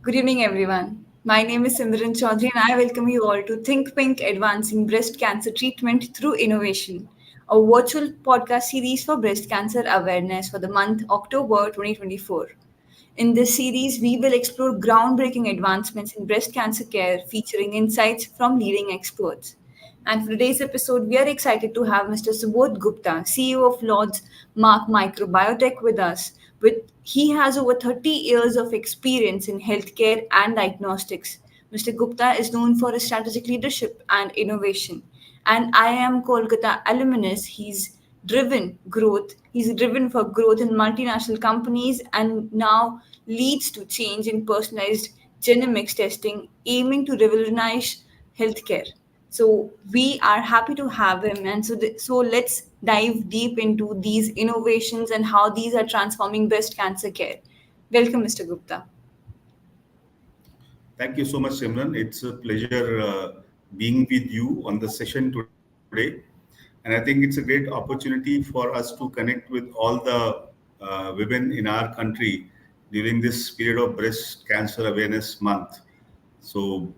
Good evening, everyone. My name is Simran Chaudhary, and I welcome you all to ThinkPink Advancing Breast Cancer Treatment Through Innovation, a virtual podcast series for breast cancer awareness for the month October 2024. In this series, we will explore groundbreaking advancements in breast cancer care featuring insights from leading experts. And for today's episode, we are excited to have Mr. Subodh Gupta, CEO of Lord's Mark Microbiotech, with us. He has over 30 years of experience in healthcare and diagnostics. Mr. Gupta is known for his strategic leadership and innovation. And I am Kolkata alumnus. He's driven for growth in multinational companies and now leads to change in personalized genomics testing, aiming to revolutionize healthcare. So we are happy to have him, and so let's dive deep into these innovations and how these are transforming breast cancer care. Welcome, Mr. Gupta. Thank you so much, Simran. It's a pleasure being with you on the session today. And I think it's a great opportunity for us to connect with all the women in our country during this period of Breast Cancer Awareness Month. So,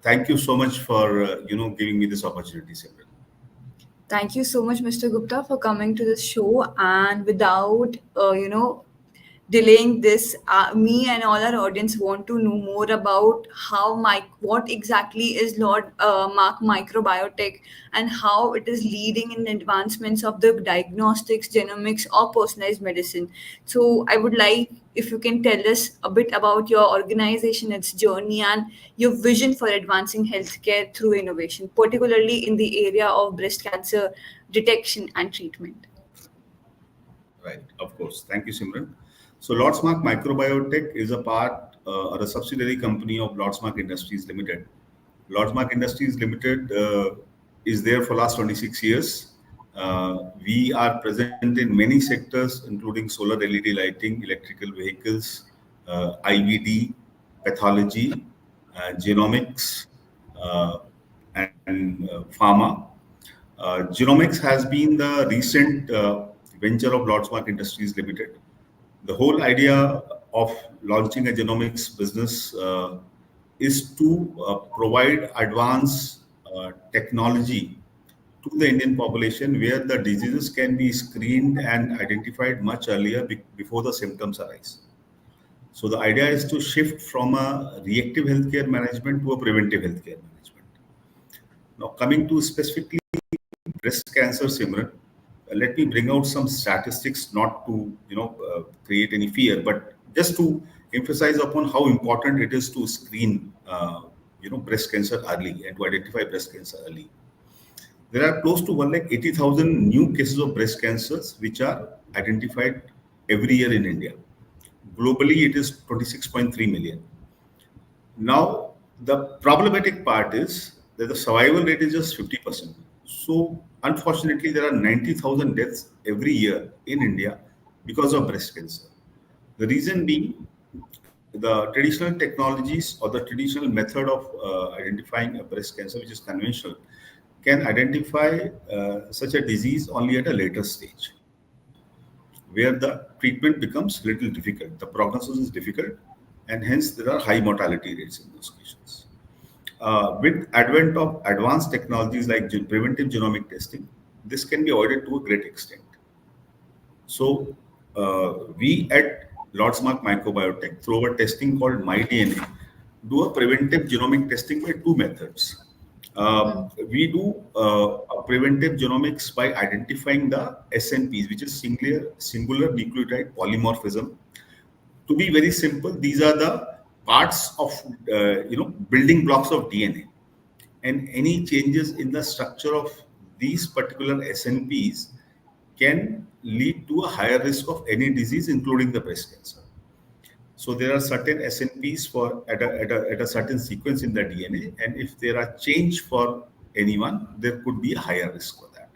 thank you so much for giving me this opportunity, Simran. Thank you so much, Mr. Gupta, for coming to this show. And without, delaying this, me and all our audience want to know more about what exactly is Lord Mark Microbiotech and how it is leading in advancements of the diagnostics, genomics, or personalized medicine. So, I would like if you can tell us a bit about your organization, its journey, and your vision for advancing healthcare through innovation, particularly in the area of breast cancer detection and treatment. Right, of course. Thank you, Simran. So, Lordsmark Microbiotech is a part or a subsidiary company of Lordsmark Industries Limited. Lordsmark Industries Limited is there for last 26 years. We are present in many sectors, including solar LED lighting, electrical vehicles, IVD, pathology, genomics, uh, and pharma. Genomics has been the recent venture of Lordsmark Industries Limited. The whole idea of launching a genomics business is to provide advanced technology to the Indian population where the diseases can be screened and identified much earlier before the symptoms arise. So the idea is to shift from a reactive healthcare management to a preventive healthcare management. Now, coming to specifically breast cancer, Simran, let me bring out some statistics, not to create any fear, but just to emphasize upon how important it is to screen breast cancer early and to identify breast cancer early. There are close to 1,80,000 new cases of breast cancers which are identified every year in India. Globally, it is 26.3 million. Now, the problematic part is that the survival rate is just 50%. So, unfortunately, there are 90,000 deaths every year in India because of breast cancer. The reason being the traditional technologies or the traditional method of identifying a breast cancer, which is conventional, can identify such a disease only at a later stage, where the treatment becomes little difficult. The prognosis is difficult, and hence there are high mortality rates in those patients. With advent of advanced technologies like preventive genomic testing, this can be avoided to a great extent. So we at Lordsmark Microbiotech, through our testing called MyDNA, do a preventive genomic testing by two methods. We do a preventive genomics by identifying the SNPs, which is singular nucleotide polymorphism. To be very simple, these are the parts of building blocks of DNA, and any changes in the structure of these particular SNPs can lead to a higher risk of any disease, including the breast cancer. So there are certain SNPs for at a certain sequence in the DNA, and if there are change for anyone, there could be a higher risk for that.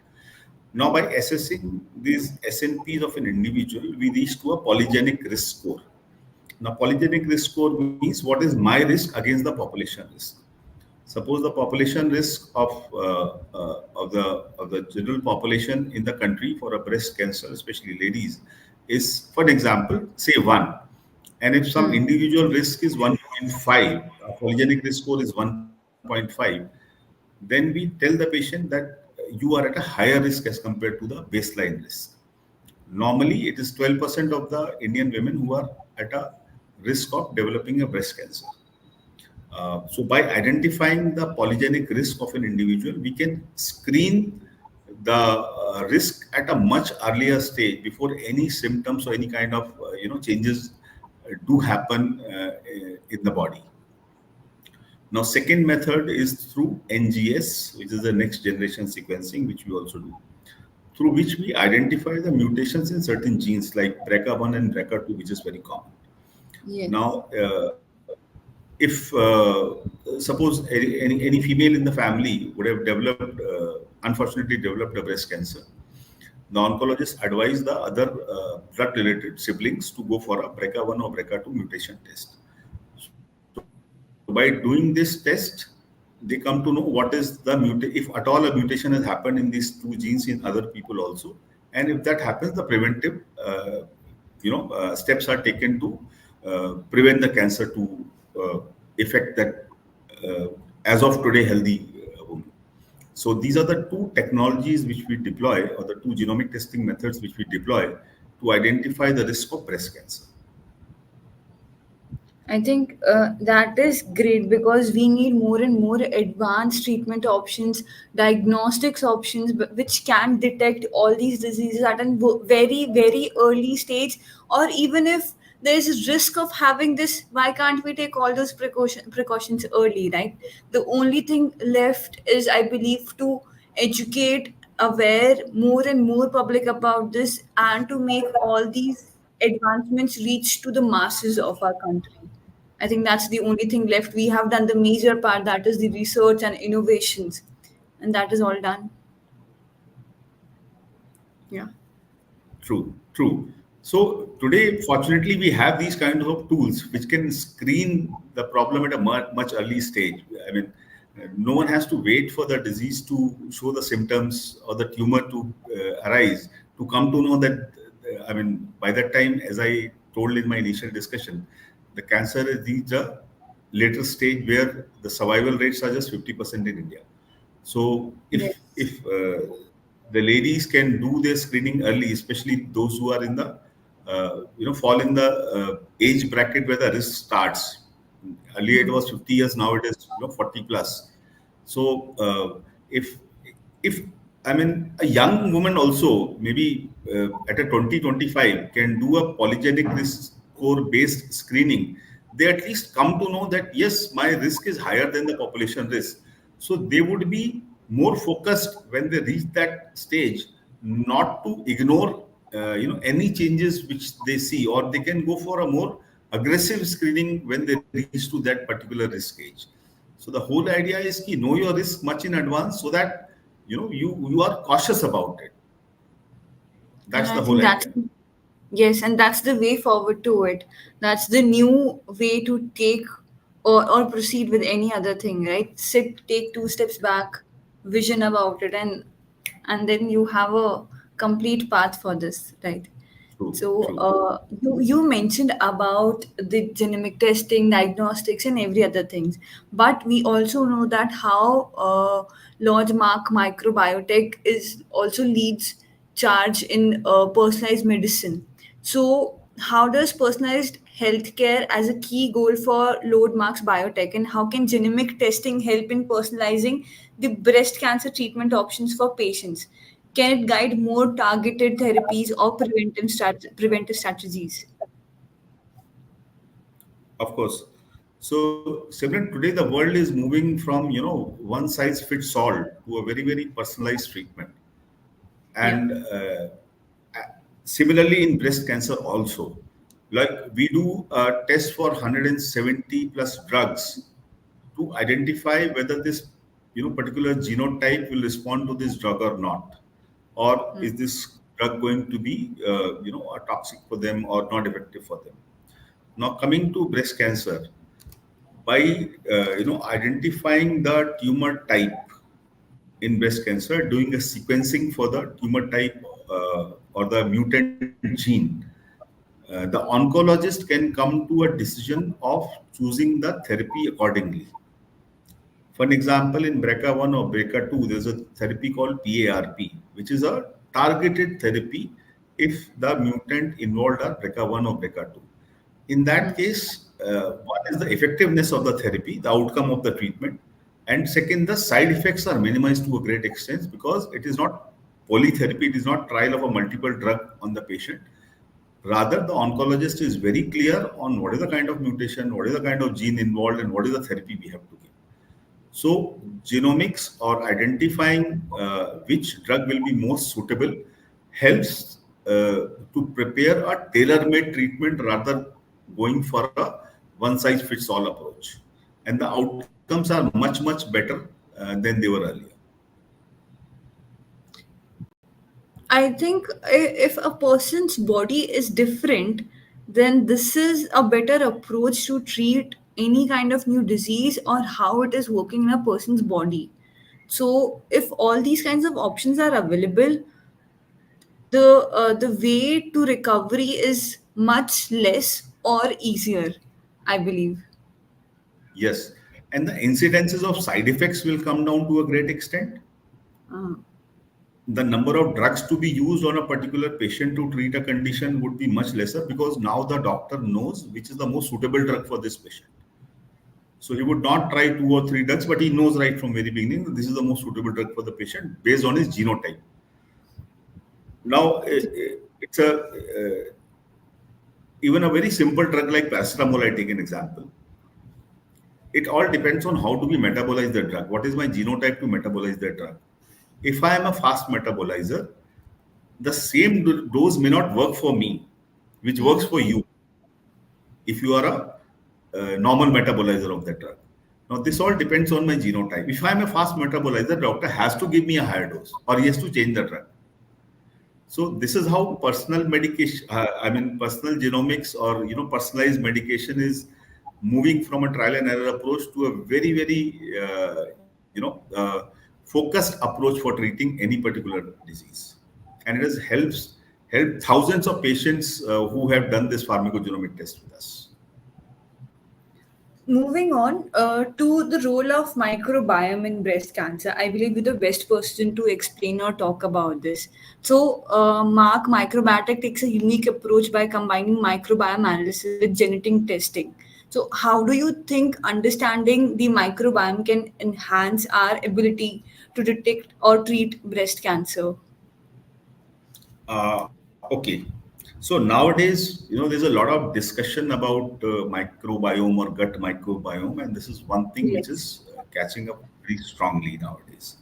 Now, by assessing these SNPs of an individual, we reach to a polygenic risk score. Now, polygenic risk score means what is my risk against the population risk. Suppose the population risk of the general population in the country for a breast cancer, especially ladies, is, for example, say 1. And if some individual risk is 1 a polygenic risk score is 1.5, then we tell the patient that you are at a higher risk as compared to the baseline risk. Normally, it is 12% of the Indian women who are at a risk of developing a breast cancer. So, by identifying the polygenic risk of an individual, we can screen the risk at a much earlier stage before any symptoms or any kind of changes do happen in the body. Now, second method is through NGS, which is the next generation sequencing, which we also do, through which we identify the mutations in certain genes like BRCA1 and BRCA2, which is very common. Yes. Now, if suppose any female in the family would have developed, unfortunately developed a breast cancer, the oncologist advised the other blood-related siblings to go for a BRCA1 or BRCA2 mutation test. So by doing this test, they come to know what is the if at all a mutation has happened in these two genes in other people also, and if that happens, the preventive steps are taken to prevent the cancer to affect that as of today healthy woman. So these are the two technologies which we deploy, or the two genomic testing methods which we deploy to identify the risk of breast cancer. I think that is great because we need more and more advanced treatment options, diagnostics options, which can detect all these diseases at a very, very early stage. Or even if there is a risk of having this, why can't we take all those precautions early, right? The only thing left is, I believe, to educate, aware more and more public about this, and to make all these advancements reach to the masses of our country. I think that's the only thing left. We have done the major part, that is the research and innovations, and that is all done. Yeah. True. So today, fortunately, we have these kinds of tools which can screen the problem at a much early stage. I mean, no one has to wait for the disease to show the symptoms or the tumor to arise to come to know that. I mean, by that time, as I told in my initial discussion, the cancer has reached a later stage where the survival rates are just 50% in India. So Yes. if the ladies can do their screening early, especially those who are in the fall in the age bracket where the risk starts. Earlier it Hmm. was 50 years, now it is 40 plus. So if I mean a young woman also maybe at a 20-25 can do a polygenic risk score based screening, they at least come to know that yes, my risk is higher than the population risk. So they would be more focused when they reach that stage, not to ignore any changes which they see, or they can go for a more aggressive screening when they reach to that particular risk age. So the whole idea is to know your risk much in advance so that you are cautious about it. And That's I the think whole that's, idea. yes, and that's the way forward to it. That's the new way to take or proceed with any other thing, right? Sit, take two steps back, vision about it, and then you have a complete path for this, right? So True. you mentioned about the genomic testing, diagnostics, and every other things, but we also know that how large mark microbiotech is also leads charge in personalized medicine. So how does personalized healthcare as a key goal for Lord Marks Biotech, and how can genomic testing help in personalizing the breast cancer treatment options for patients? Can it guide more targeted therapies or preventive strategies? Of course. So, Simran, today the world is moving from one size fits all to a very personalized treatment, Yeah. and similarly in breast cancer also. Like we do a test for 170 plus drugs to identify whether this particular genotype will respond to this drug or not, or Hmm. is this drug going to be a toxic for them or not effective for them. Now coming to breast cancer, by identifying the tumor type in breast cancer, doing a sequencing for the tumor type or the mutant gene, The oncologist can come to a decision of choosing the therapy accordingly. For an example, in BRCA1 or BRCA2, there's a therapy called PARP, which is a targeted therapy if the mutant involved are BRCA1 or BRCA2. In that case, one is the effectiveness of the therapy, the outcome of the treatment, and second, the side effects are minimized to a great extent because it is not polytherapy, it is not trial of a multiple drug on the patient. Rather, the oncologist is very clear on what is the kind of mutation, what is the kind of gene involved, and what is the therapy we have to give. So, genomics or identifying which drug will be most suitable helps to prepare a tailor made treatment rather going for a one size fits all approach. And the outcomes are much better than they were earlier. I think if a person's body is different, then this is a better approach to treat any kind of new disease or how it is working in a person's body. So, if all these kinds of options are available, the way to recovery is much less or easier, I believe. Yes. And the incidences of side effects will come down to a great extent. Uh, The number of drugs to be used on a particular patient to treat a condition would be much lesser because now the doctor knows which is the most suitable drug for this patient. So he would not try two or three drugs, but he knows right from very beginning that this is the most suitable drug for the patient based on his genotype. Now, it's a even a very simple drug like paracetamol. I take an example. It all depends on how do we metabolize the drug. What is my genotype to metabolize the drug? If I am a fast metabolizer, the same dose may not work for me, which works for you if you are a normal metabolizer of that drug. Now, this all depends on my genotype. If I am a fast metabolizer, doctor has to give me a higher dose or he has to change the drug. So this is how personal medication, personal genomics or personalized medication is moving from a trial and error approach to a very focused approach for treating any particular disease, and it has helped thousands of patients who have done this pharmacogenomic test with us. Moving on to the role of microbiome in breast cancer, I believe you're the best person to explain or talk about this. So, Mark, Microbiotech takes a unique approach by combining microbiome analysis with genetic testing. So, how do you think understanding the microbiome can enhance our ability to detect or treat breast cancer? Okay. So nowadays, there's a lot of discussion about microbiome or gut microbiome, and this is one thing which Yes. is catching up pretty strongly nowadays.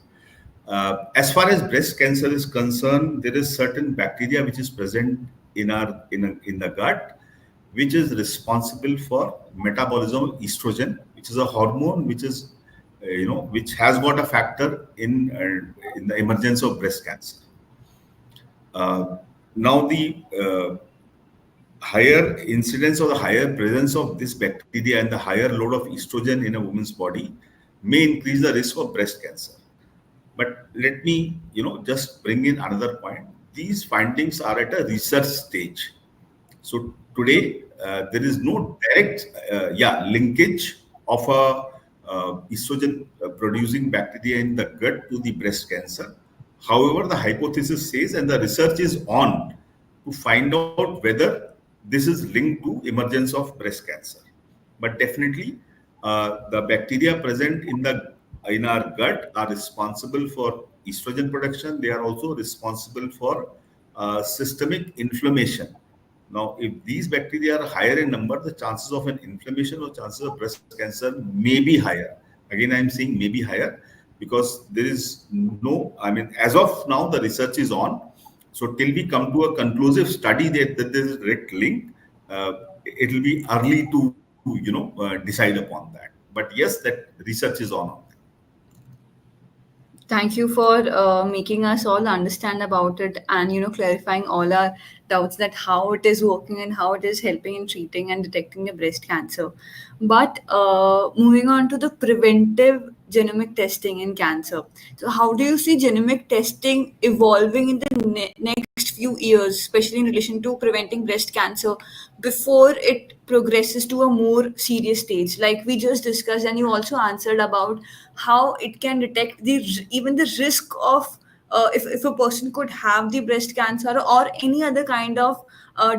As far as breast cancer is concerned, there is certain bacteria which is present in the gut, which is responsible for metabolism of estrogen, which is a hormone which is which has got a factor in the emergence of breast cancer. Uh, Now, the higher incidence or the higher presence of this bacteria and the higher load of estrogen in a woman's body may increase the risk of breast cancer. But let me, just bring in another point. These findings are at a research stage. So today, there is no direct, linkage of a estrogen producing bacteria in the gut to the breast cancer. However, the hypothesis says, and the research is on to find out whether this is linked to emergence of breast cancer. But definitely, the bacteria present in our gut are responsible for estrogen production. They are also responsible for systemic inflammation. Now, if these bacteria are higher in number, the chances of an inflammation or chances of breast cancer may be higher. Again, I'm saying maybe higher because there is no, as of now, the research is on. So, till we come to a conclusive study that there is a direct link, it will be early to, decide upon that. But yes, that research is on. Thank you for making us all understand about it and clarifying all our doubts that how it is working and how it is helping in treating and detecting the breast cancer. But moving on to the preventive genomic testing in cancer. So, how do you see genomic testing evolving in the next few years, especially in relation to preventing breast cancer before it progresses to a more serious stage? Like we just discussed, and you also answered about how it can detect the even the risk of if a person could have the breast cancer or any other kind of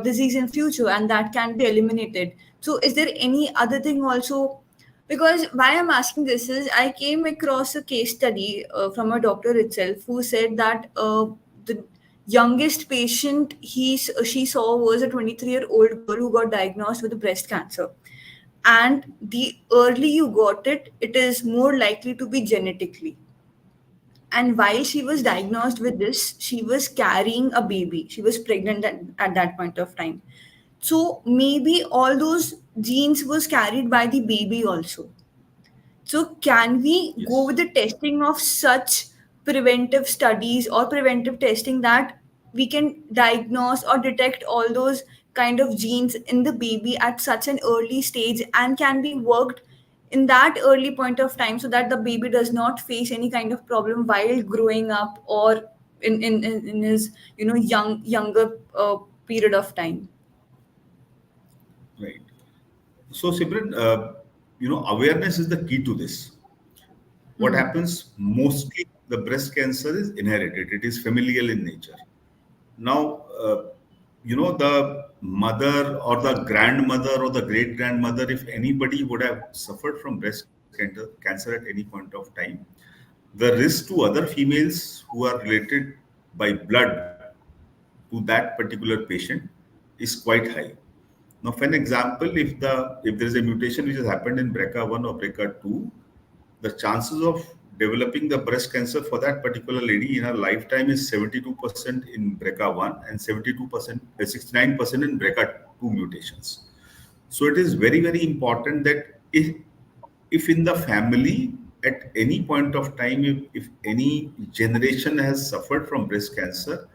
disease in future, and that can be eliminated. So, is there any other thing also? Because why I'm asking this is I came across a case study from a doctor itself who said that the youngest patient she saw was a 23-year-old girl who got diagnosed with breast cancer, and the early you got it, it is more likely to be genetically. And while she was diagnosed with this, she was carrying a baby. She was pregnant at that point of time. So maybe all those genes was carried by the baby also. So, can we go with Yes. the testing of such preventive studies or preventive testing that we can diagnose or detect all those kind of genes in the baby at such an early stage, and can be worked in that early point of time so that the baby does not face any kind of problem while growing up or in his younger period of time? Right. So, Simran, awareness is the key to this. What Hmm. happens mostly, the breast cancer is inherited, it is familial in nature. Now, the mother or the grandmother or the great grandmother, if anybody would have suffered from cancer at any point of time, the risk to other females who are related by blood to that particular patient is quite high. Now, for an example, if there is a mutation which has happened in BRCA1 or BRCA2, the chances of developing the breast cancer for that particular lady in her lifetime is 72% in BRCA1 and 69% in BRCA2 mutations. So it is very, very important that if in the family at any point of time, if any generation has suffered from breast cancer,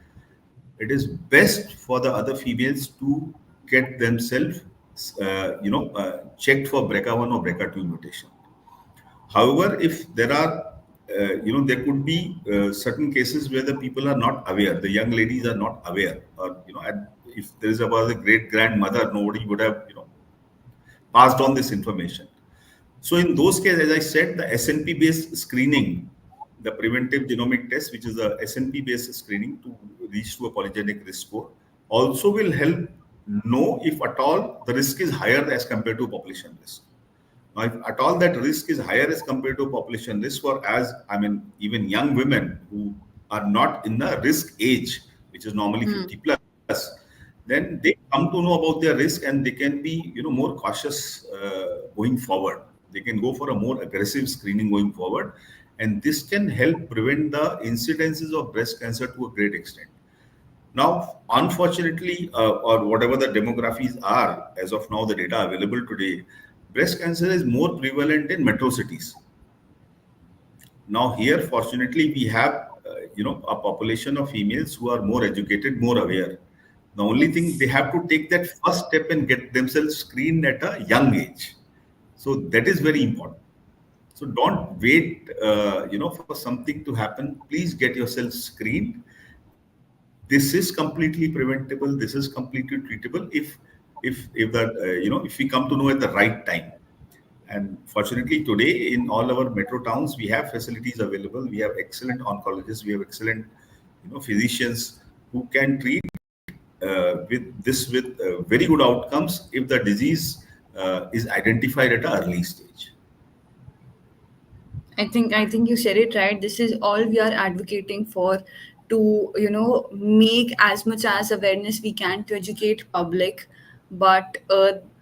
it is best for the other females to get themselves, checked for BRCA1 or BRCA2 mutation. However, if there are, there could be certain cases where the people are not aware, the young ladies are not aware, or, if there is about a great grandmother, nobody would have, passed on this information. So in those cases, as I said, the SNP based screening, the preventive genomic test, which is a SNP based screening to reach to a polygenic risk score, also will help know if at all the risk is higher as compared to population risk. Now, if at all that risk is higher as compared to population risk, or as I mean, even young women who are not in the risk age, which is normally 50 plus, then they come to know about their risk and they can be, more cautious going forward. They can go for a more aggressive screening going forward, and this can help prevent the incidences of breast cancer to a great extent. Now, unfortunately, or whatever the demographics are, as of now, the data available today, breast cancer is more prevalent in metro cities. Now, here, fortunately, we have, a population of females who are more educated, more aware. The only thing Yes. they have to take that first step and get themselves screened at a young age. So that is very important. So don't wait, for something to happen. Please get yourself screened. This is completely preventable. This is completely treatable if that if we come to know at the right time. And fortunately, today in all our metro towns, we have facilities available. We have excellent oncologists. We have excellent, physicians who can treat with very good outcomes if the disease is identified at an early stage. I think you said it right. This is all we are advocating for, to make as much as awareness we can to educate public. But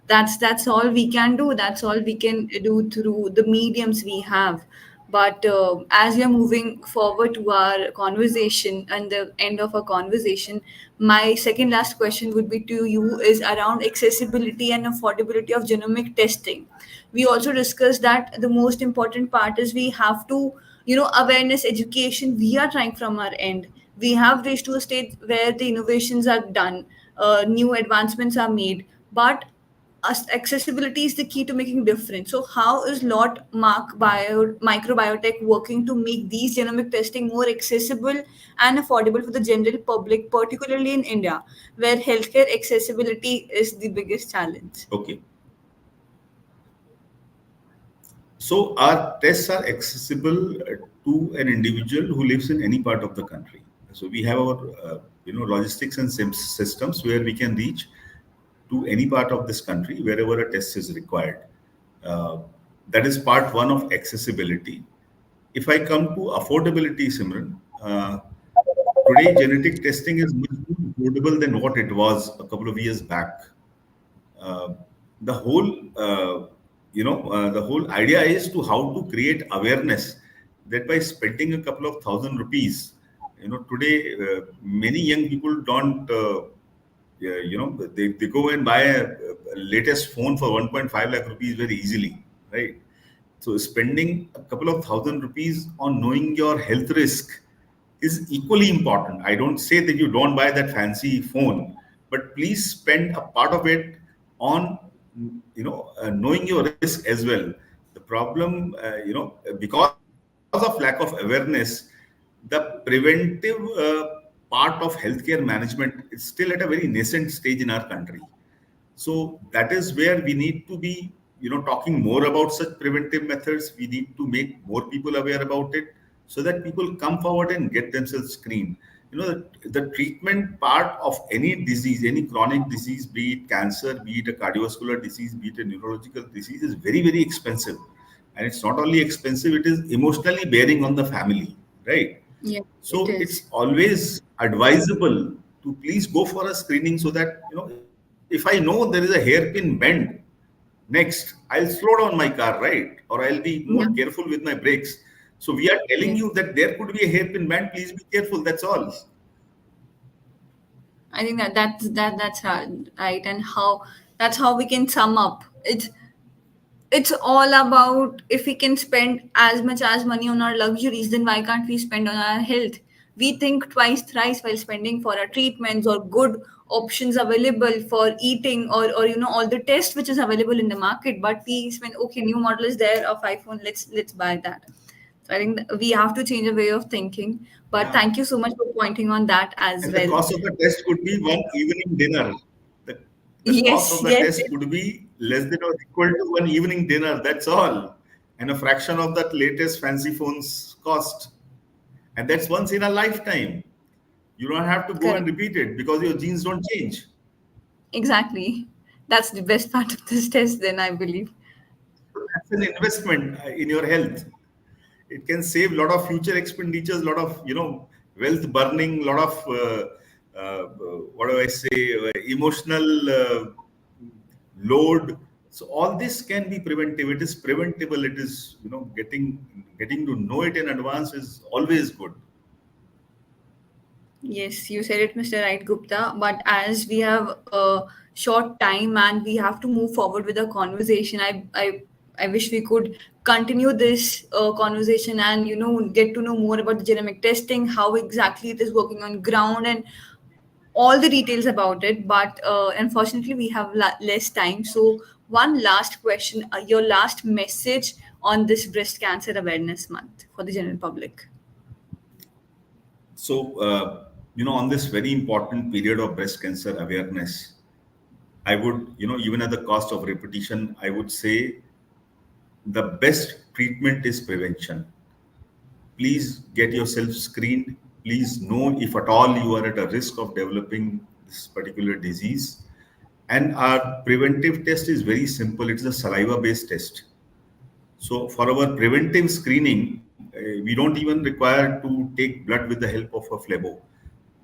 that's all we can do. That's all we can do through the mediums we have. But as we are moving forward to our conversation and the end of our conversation, my second last question would be to you is around accessibility and affordability of genomic testing. We also discussed that the most important part is we have to, awareness education we are trying from our end. We have reached to a state where the innovations are done, new advancements are made, but accessibility is the key to making difference. So how is Microbiotech working to make these genomic testing more accessible and affordable for the general public, particularly in India, where healthcare accessibility is the biggest challenge? Okay. So our tests are accessible to an individual who lives in any part of the country. So we have our logistics and systems where we can reach to any part of this country wherever a test is required. Uh, that is part one of accessibility. If I come to affordability, Simran, today genetic testing is much more affordable than what it was a couple of years back. uh, the whole the whole idea is to how to create awareness that by spending a couple of thousand rupees, today many young people don't they go and buy a latest phone for 1.5 lakh rupees very easily, right? So spending a couple of thousand rupees on knowing your health risk is equally important. I don't say that you don't buy that fancy phone, but please spend a part of it on knowing your risk as well. The problem, because of lack of awareness, the preventive part of healthcare management is still at a very nascent stage in our country. So that is where we need to be, talking more about such preventive methods. We need to make more people aware about it so that people come forward and get themselves screened. The treatment part of any disease, any chronic disease, be it cancer, be it a cardiovascular disease, be it a neurological disease, is very, very expensive. And it's not only expensive, it is emotionally bearing on the family, right? Yeah, it So is. it's always advisable to please go for a screening so that, if I know there is a hairpin bend next, I'll slow down my car, right? Or I'll be more Yeah. careful with my brakes. So we are telling you Yes. that there could be a hairpin bend, please be careful. That's all. I think that's right, and how that's how we can sum up. It's all about, if we can spend as much as money on our luxuries, then why can't we spend on our health? We think twice, thrice while spending for our treatments or good options available for eating, or all the tests which is available in the market. But we spend, okay, new model is there of iPhone, let's buy that. So I think we have to change a way of thinking. But Yeah. thank you so much for pointing on that as And the well. cost of a test could be one evening dinner. The, the cost Yes, of the yes, test could be less than or equal to one evening dinner. That's all. And a fraction of that latest fancy phone's cost. And that's once in a lifetime. You don't have to go and correct. repeat it because your genes don't change. Exactly. That's the best part of this test, then, I believe. So that's an investment in your health. It can save a lot of future expenditures, a lot of wealth burning, a lot of what do I say, emotional load. So all this can be preventive. It is preventable. It is getting to know it in advance is always good. Yes, you said it, Mr. Right Gupta. But as we have a short time and we have to move forward with the conversation, I wish we could continue this conversation and get to know more about the genomic testing, how exactly it is working on ground, and all the details about it. But unfortunately, we have less time. So, one last question: your last message on this Breast Cancer Awareness Month for the general public? So on this very important period of breast cancer awareness, I would, even at the cost of repetition, I would say the best treatment is prevention. Please get yourself screened. Please know if at all you are at a risk of developing this particular disease. And our preventive test is very simple. It's a saliva based test. So for our preventive screening, we don't even require to take blood with the help of a phlebo.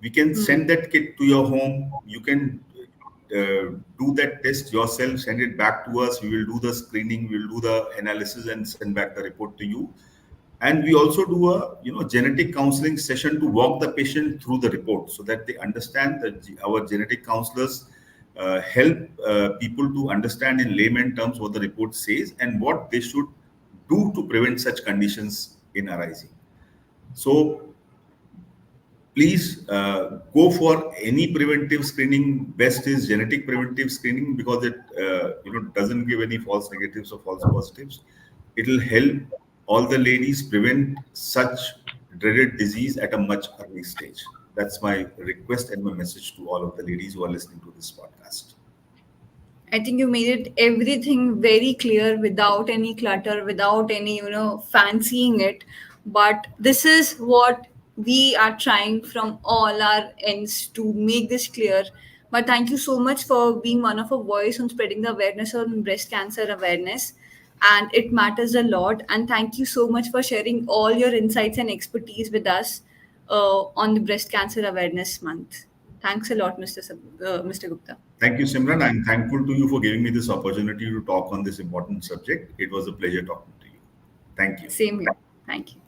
We can Hmm. send that kit to your home. You can do that test yourself, send it back to us. We will do the screening, we will do the analysis and send back the report to you. And we also do a genetic counseling session to walk the patient through the report so that they understand that our genetic counselors help people to understand in layman terms what the report says and what they should do to prevent such conditions in arising. So please go for any preventive screening. Best is genetic preventive screening because it doesn't give any false negatives or false positives. It will help all the ladies prevent such dreaded disease at a much early stage. That's my request and my message to all of the ladies who are listening to this podcast. I think you made it everything very clear without any clutter, without any, fancying it. But this is what we are trying from all our ends to make this clear. But thank you so much for being one of a voice on spreading the awareness on breast cancer awareness. And it matters a lot. And thank you so much for sharing all your insights and expertise with us on the Breast Cancer Awareness Month. Thanks a lot, Mr. Gupta. Thank you, Simran. I'm thankful to you for giving me this opportunity to talk on this important subject. It was a pleasure talking to you. Thank you. Same here. Thank you.